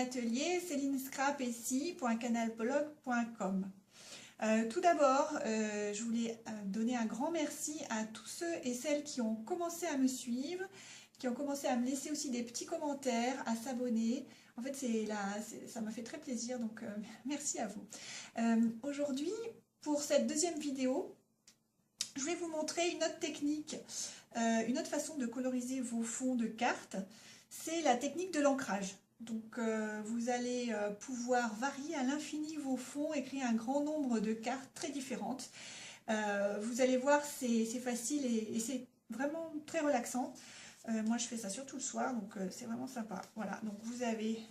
atelier celinescrapessy.canalblog.com. Tout d'abord, je voulais donner un grand merci à tous ceux et celles qui ont commencé à me suivre, qui ont commencé à me laisser aussi des petits commentaires, à s'abonner. En fait, ça m'a fait très plaisir, donc merci à vous. Aujourd'hui, pour cette deuxième vidéo, je vais vous montrer une autre technique, une autre façon de coloriser vos fonds de cartes. C'est la technique de l'ancrage. Donc vous allez pouvoir varier à l'infini vos fonds et créer un grand nombre de cartes très différentes. Vous allez voir, c'est facile et c'est vraiment très relaxant. Moi je fais ça surtout le soir, donc c'est vraiment sympa. Voilà, donc vous avez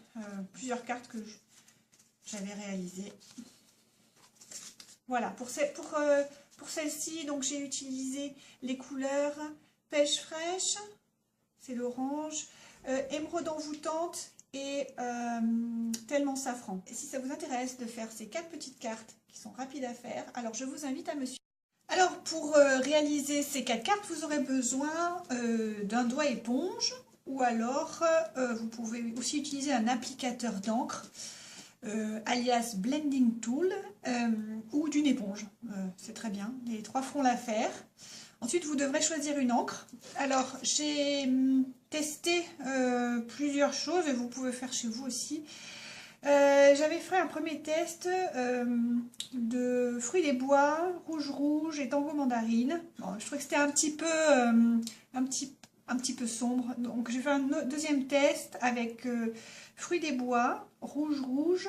plusieurs cartes que j'avais réalisées. Voilà, pour celle-ci, donc j'ai utilisé les couleurs pêche fraîche, c'est l'orange, émeraude envoûtante et tellement safran. Et si ça vous intéresse de faire ces 4 petites cartes qui sont rapides à faire, alors je vous invite à me suivre. Alors pour réaliser ces 4 cartes, vous aurez besoin d'un doigt éponge ou alors vous pouvez aussi utiliser un applicateur d'encre. Alias Blending Tool ou d'une éponge, c'est très bien, les 3 feront l'affaire. Ensuite vous devrez choisir une encre. Alors j'ai testé plusieurs choses et vous pouvez faire chez vous aussi. J'avais fait un premier test de fruits des bois, rouge et tango mandarine. Bon, je trouvais que c'était un petit peu sombre, donc j'ai fait un deuxième test avec fruits des bois, rouge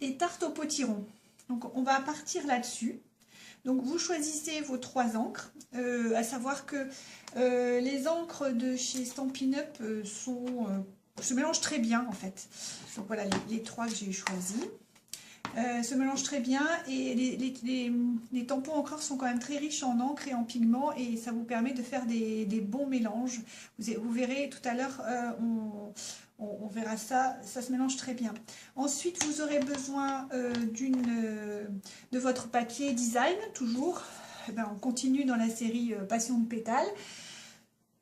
et tarte au potiron. Donc on va partir là-dessus. Donc vous choisissez vos 3 encres, à savoir que les encres de chez Stampin' Up se mélangent très bien en fait. Donc voilà les 3 que j'ai choisis. Se mélangent très bien et les tampons encreurs sont quand même très riches en encre et en pigments et ça vous permet de faire des bons mélanges. Vous verrez tout à l'heure, on verra ça se mélange très bien. Ensuite, vous aurez besoin de votre papier design, toujours. Eh ben, on continue dans la série Passion de pétales.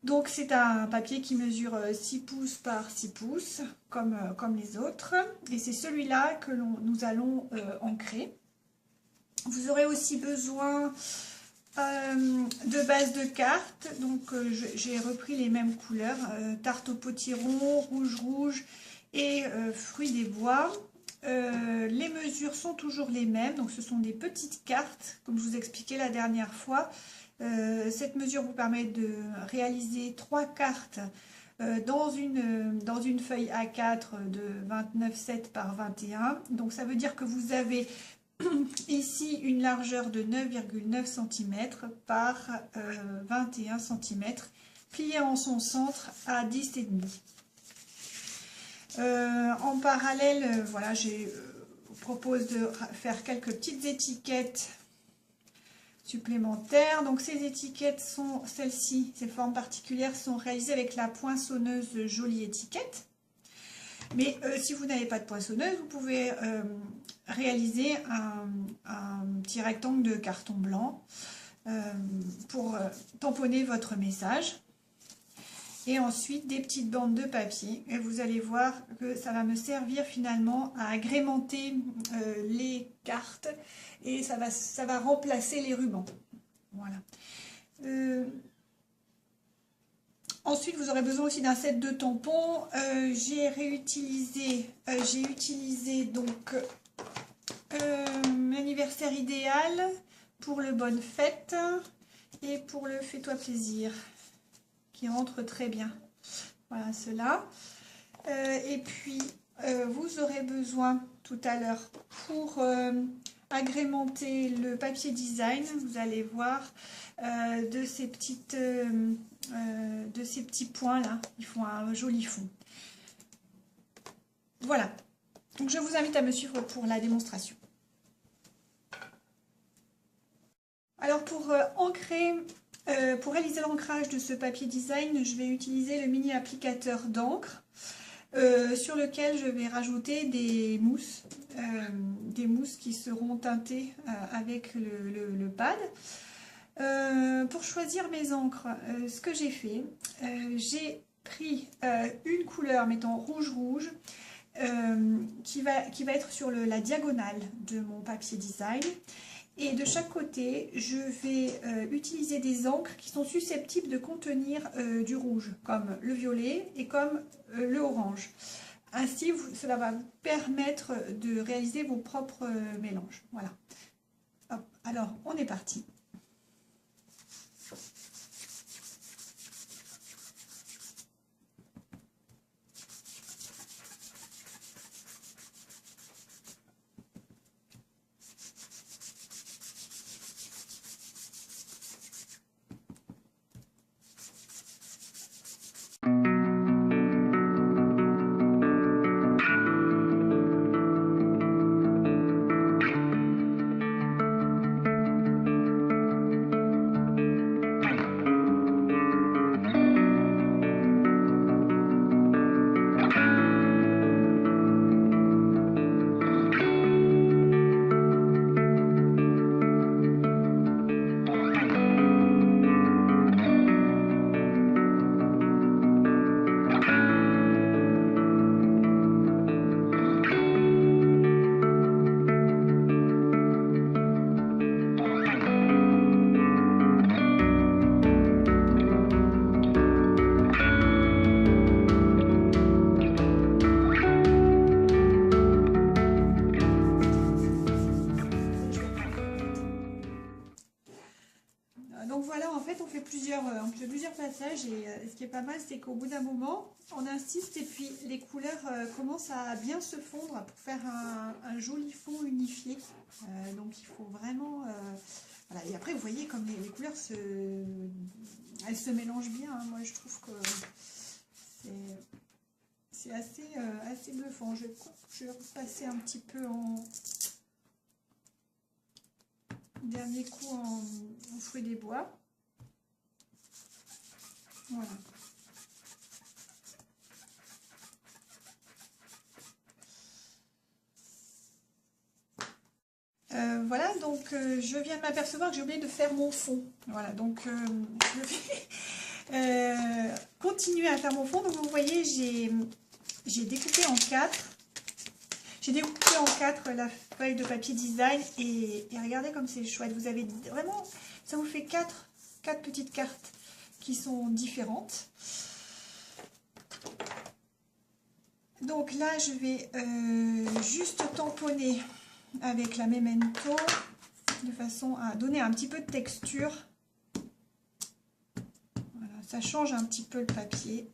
Donc c'est un papier qui mesure 6 pouces par 6 pouces, comme les autres. Et c'est celui-là que nous allons ancrer. Vous aurez aussi besoin de bases de cartes. Donc j'ai repris les mêmes couleurs, tarte au potiron, rouge et fruits des bois. Les mesures sont toujours les mêmes, donc ce sont des petites cartes, comme je vous expliquais la dernière fois. Cette mesure vous permet de réaliser 3 cartes dans une feuille A4 de 29,7 par 21. Donc ça veut dire que vous avez ici une largeur de 9,9 cm par 21 cm, pliée en son centre à 10,5. En parallèle, voilà, je vous propose de faire quelques petites étiquettes supplémentaires. Donc ces étiquettes sont celles-ci, ces formes particulières sont réalisées avec la poinçonneuse Jolie Étiquette. Mais si vous n'avez pas de poinçonneuse, vous pouvez réaliser un petit rectangle de carton blanc pour tamponner votre message. Et ensuite des petites bandes de papier. Et vous allez voir que ça va me servir finalement à agrémenter les cartes. Et ça va remplacer les rubans. Voilà. Ensuite, vous aurez besoin aussi d'un set de tampons. J'ai utilisé donc l'anniversaire idéal pour le bonne fête et pour le fais-toi plaisir, qui rentre très bien. Voilà cela. Et puis, vous aurez besoin tout à l'heure pour agrémenter le papier design, vous allez voir, de ces petits points là, ils font un joli fond. Voilà, donc je vous invite à me suivre pour la démonstration. Alors pour pour réaliser l'ancrage de ce papier design, je vais utiliser le mini applicateur d'encre sur lequel je vais rajouter des mousses qui seront teintées avec le pad. Pour choisir mes encres, ce que j'ai fait, j'ai pris une couleur, mettons rouge, qui va être sur la diagonale de mon papier design. Et de chaque côté, je vais utiliser des encres qui sont susceptibles de contenir du rouge, comme le violet et comme le orange. Ainsi, cela va vous permettre de réaliser vos propres mélanges. Voilà. Hop, alors, on est parti. Donc voilà, en fait, on fait plusieurs passages et ce qui est pas mal, c'est qu'au bout d'un moment, on insiste et puis les couleurs commencent à bien se fondre pour faire un joli fond unifié. Donc il faut vraiment... voilà. Et après, vous voyez comme les couleurs elles se mélangent bien. Hein. Moi, je trouve que c'est assez bluffant. Je vais repasser un petit peu en... Dernier coup en fruits des bois. Voilà. Voilà, donc je viens de m'apercevoir que j'ai oublié de faire mon fond. Voilà, donc je vais continuer à faire mon fond. Donc vous voyez, j'ai découpé en 4. J'ai découpé en 4 la feuille de papier design et regardez comme c'est chouette. Vous avez vraiment, ça vous fait 4 petites cartes qui sont différentes. Donc là, je vais juste tamponner avec la Memento de façon à donner un petit peu de texture. Voilà, ça change un petit peu le papier.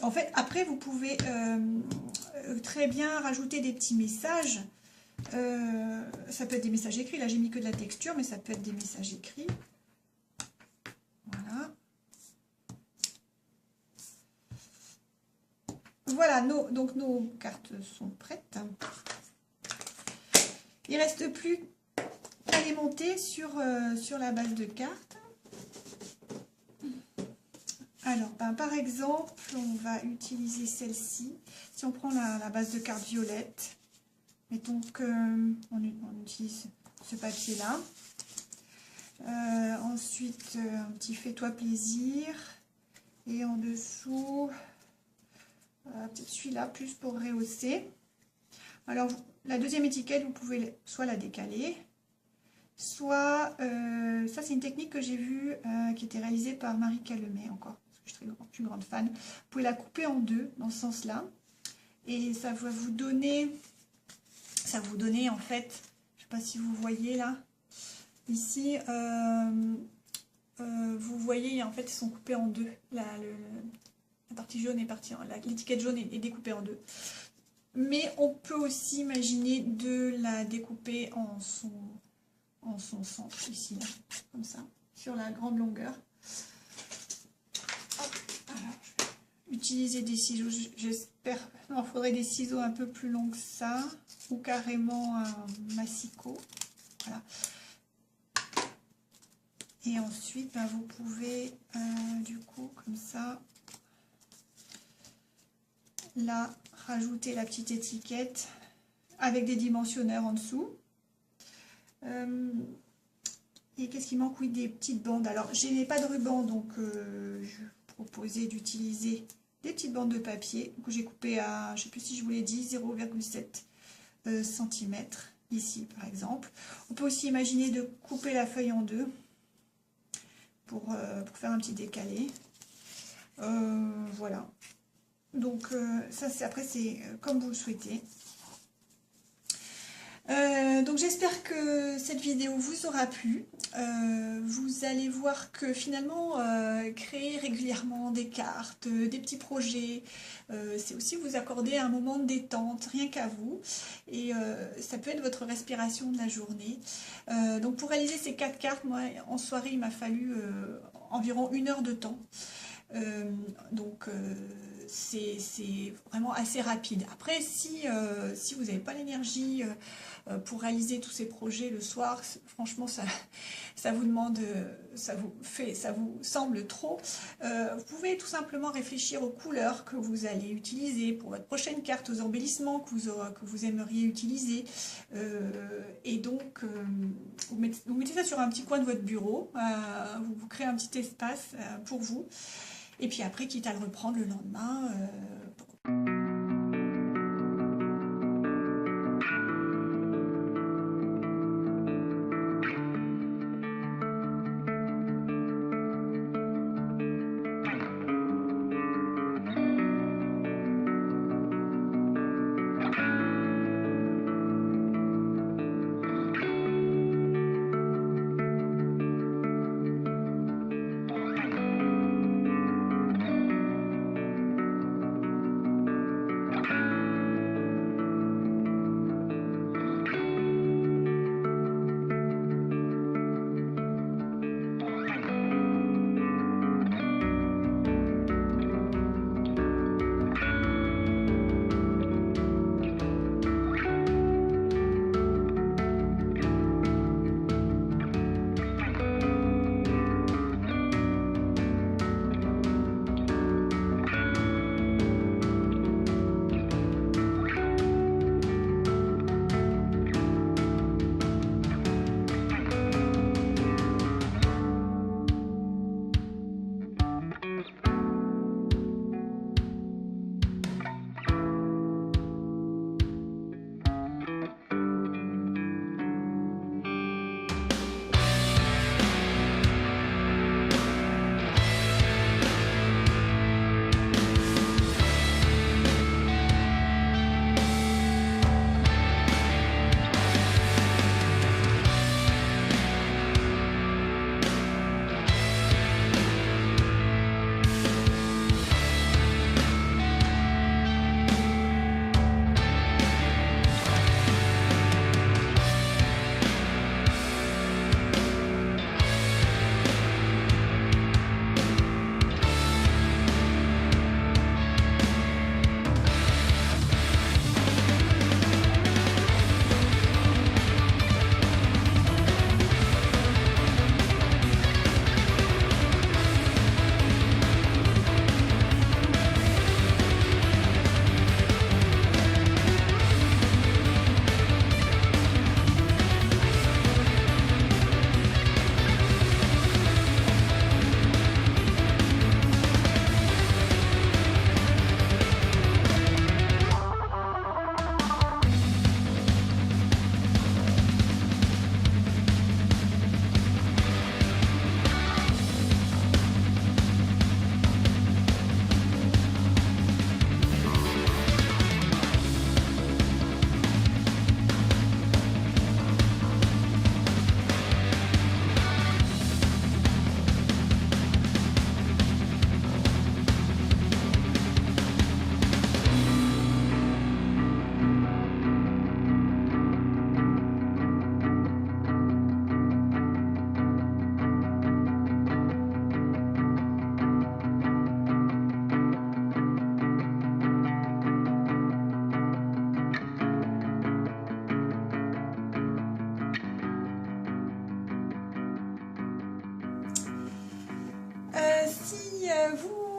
En fait, après, vous pouvez très bien rajouter des petits messages. Ça peut être des messages écrits. Là, j'ai mis que de la texture, mais ça peut être des messages écrits. Voilà. Voilà, donc nos cartes sont prêtes. Il ne reste plus qu'à les monter sur la base de cartes. Alors, par exemple, on va utiliser celle-ci. Si on prend la base de cartes violette, mettons qu'on utilise ce papier-là. Ensuite, un petit fais-toi plaisir. Et en dessous, peut-être celui-là, plus pour rehausser. Alors, la deuxième étiquette, vous pouvez soit la décaler, soit, ça c'est une technique que j'ai vue, qui était réalisée par Marie Calemet encore. Je suis une grande fan. Vous pouvez la couper en deux dans ce sens-là. Et ça va vous donner, en fait, je ne sais pas si vous voyez là, ici, vous voyez, en fait, ils sont coupés en deux. La partie jaune est partie, l'étiquette jaune est découpée en deux. Mais on peut aussi imaginer de la découper en son centre, ici, là, comme ça, sur la grande longueur. Utiliser des ciseaux, j'espère, non, il faudrait des ciseaux un peu plus longs que ça, ou carrément un massicot, voilà. Et ensuite, vous pouvez, du coup, comme ça, là, rajouter la petite étiquette avec des dimensionneurs en dessous. Et qu'est-ce qui manque? Oui, des petites bandes. Alors, je n'ai pas de ruban, donc je proposais d'utiliser des petites bandes de papier que j'ai coupées à, je ne sais plus si je vous l'ai dit, 0,7 cm ici par exemple. On peut aussi imaginer de couper la feuille en deux pour faire un petit décalé. Voilà. Donc ça c'est après c'est comme vous le souhaitez. Donc j'espère que cette vidéo vous aura plu. Vous allez voir que finalement créer régulièrement des cartes, des petits projets, c'est aussi vous accorder un moment de détente rien qu'à vous, et ça peut être votre respiration de la journée. Donc pour réaliser ces 4 cartes, moi en soirée il m'a fallu environ 1 heure de temps. C'est vraiment assez rapide. Après, si vous n'avez pas l'énergie pour réaliser tous ces projets le soir, franchement, ça vous demande, ça vous semble trop. Vous pouvez tout simplement réfléchir aux couleurs que vous allez utiliser pour votre prochaine carte, aux embellissements que vous aimeriez utiliser. Et donc, vous mettez ça sur un petit coin de votre bureau, vous créez un petit espace pour vous. Et puis après, quitte à le reprendre le lendemain.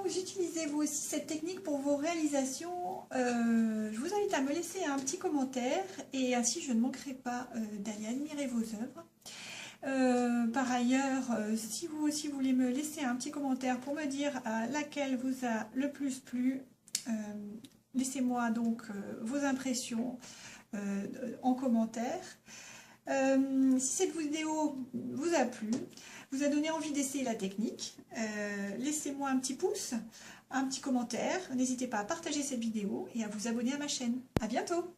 Vous utilisez vous aussi cette technique pour vos réalisations, je vous invite à me laisser un petit commentaire et ainsi je ne manquerai pas d'aller admirer vos œuvres. Par ailleurs, si vous aussi voulez me laisser un petit commentaire pour me dire laquelle vous a le plus plu, laissez-moi donc vos impressions en commentaire. Si cette vidéo vous a plu, vous a donné envie d'essayer la technique, laissez-moi un petit pouce, un petit commentaire. N'hésitez pas à partager cette vidéo et à vous abonner à ma chaîne. À bientôt!